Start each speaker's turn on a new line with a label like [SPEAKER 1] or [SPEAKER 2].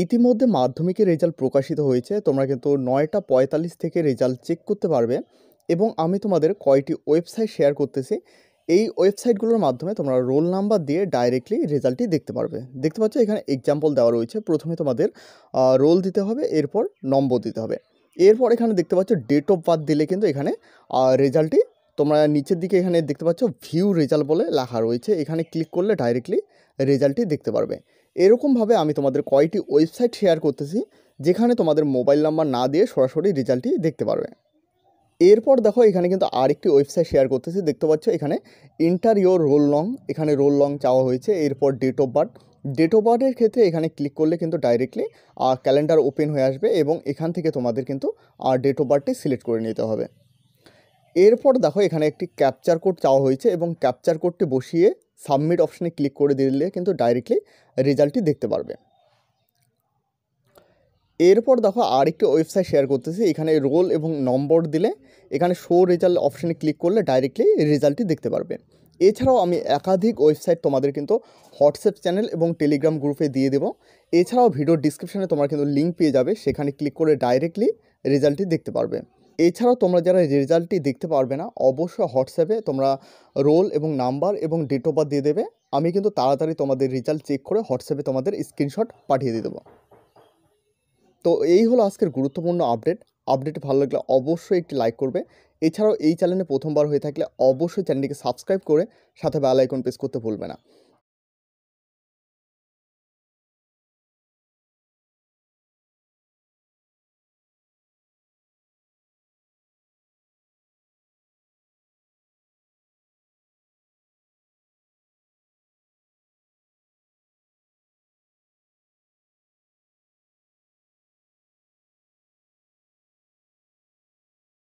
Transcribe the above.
[SPEAKER 1] ইতিমধ্যে মাধ্যমিকের রেজাল্ট প্রকাশিত হয়েছে। তোমরা কিন্তু ৯টা ৪৫ থেকে রেজাল্ট চেক করতে পারবে এবং আমি তোমাদের কয়টি ওয়েবসাইট শেয়ার করতেছি। এই ওয়েবসাইটগুলোর মাধ্যমে তোমরা রোল নাম্বার দিয়ে ডাইরেক্টলি রেজাল্টটি দেখতে পারবে। দেখতে পাচ্ছ এখানে এক্সাম্পল দেওয়া রয়েছে। প্রথমে তোমাদের রোল দিতে হবে, এরপর নম্বর দিতে হবে। এরপর এখানে দেখতে পাচ্ছ ডেট অফ বার্থ দিলে কিন্তু এখানে রেজাল্টটি তোমরা নিচের দিকে এখানে দেখতে পাচ্ছ ভিউ রেজাল্ট বলে লেখা রয়েছে। এখানে ক্লিক করলে ডাইরেক্টলি রেজাল্টটি দেখতে পারবে। এরকমভাবে আমি তোমাদের কয়টি ওয়েবসাইট শেয়ার করতেছি যেখানে তোমাদের মোবাইল নাম্বার না দিয়ে সরাসরি রেজাল্টটি দেখতে পারবে। এরপর দেখো এখানে কিন্তু আরেকটি ওয়েবসাইট শেয়ার করতেছি। দেখতে পাচ্ছ এখানে এন্টার ইয়োর রোল নং, এখানে রোল নং চাওয়া হয়েছে। এরপর date of birth, date of বার্থের ক্ষেত্রে এখানে ক্লিক করলে কিন্তু ডাইরেক্টলি ক্যালেন্ডার ওপেন হয়ে আসবে এবং এখান থেকে তোমাদের কিন্তু ডেট অফ বার্থটি সিলেক্ট করে নিতে হবে। এরপর দেখো এখানে একটি ক্যাপচার কোড চাওয়া হয়েছে এবং ক্যাপচার কোডটি বসিয়ে সাবমিট অপশানে ক্লিক করে দিলে কিন্তু ডাইরেক্টলি রেজাল্টটি দেখতে পারবে। এরপর দেখো আরেকটি ওয়েবসাইট শেয়ার করতেছি। এখানে রোল এবং নম্বর দিলে এখানে শো রেজাল্ট অপশানে ক্লিক করলে ডাইরেক্টলি রেজাল্টটি দেখতে পারবে। এছাড়াও আমি একাধিক ওয়েবসাইট তোমাদের কিন্তু হোয়াটসঅ্যাপ চ্যানেল এবং টেলিগ্রাম গ্রুপে দিয়ে দেবো। এছাড়াও ভিডিও ডিসক্রিপশানে তোমরা কিন্তু লিঙ্ক পেয়ে যাবে, সেখানে ক্লিক করে ডাইরেক্টলি রেজাল্টটি দেখতে পারবে। এছাড়াও তোমরা যারা রেজাল্টটি দেখতে পারবে না, অবশ্যই হোয়াটসঅ্যাপে তোমরা রোল এবং নাম্বার এবং ডেট অফ বার্থ দিয়ে দেবে। আমি কিন্তু তাড়াতাড়ি তোমাদের রেজাল্ট চেক করে হোয়াটসঅ্যাপে তোমাদের স্ক্রিনশট পাঠিয়ে দিয়ে দেবো। তো এই হলো আজকের গুরুত্বপূর্ণ আপডেট ভালো লাগলে অবশ্যই একটি লাইক করবে। এছাড়াও এই চ্যানেলে প্রথমবার হয়ে থাকলে অবশ্যই চ্যানেলটিকে সাবস্ক্রাইব করে সাথে বেল আইকন প্রেস করতে ভুলবে না।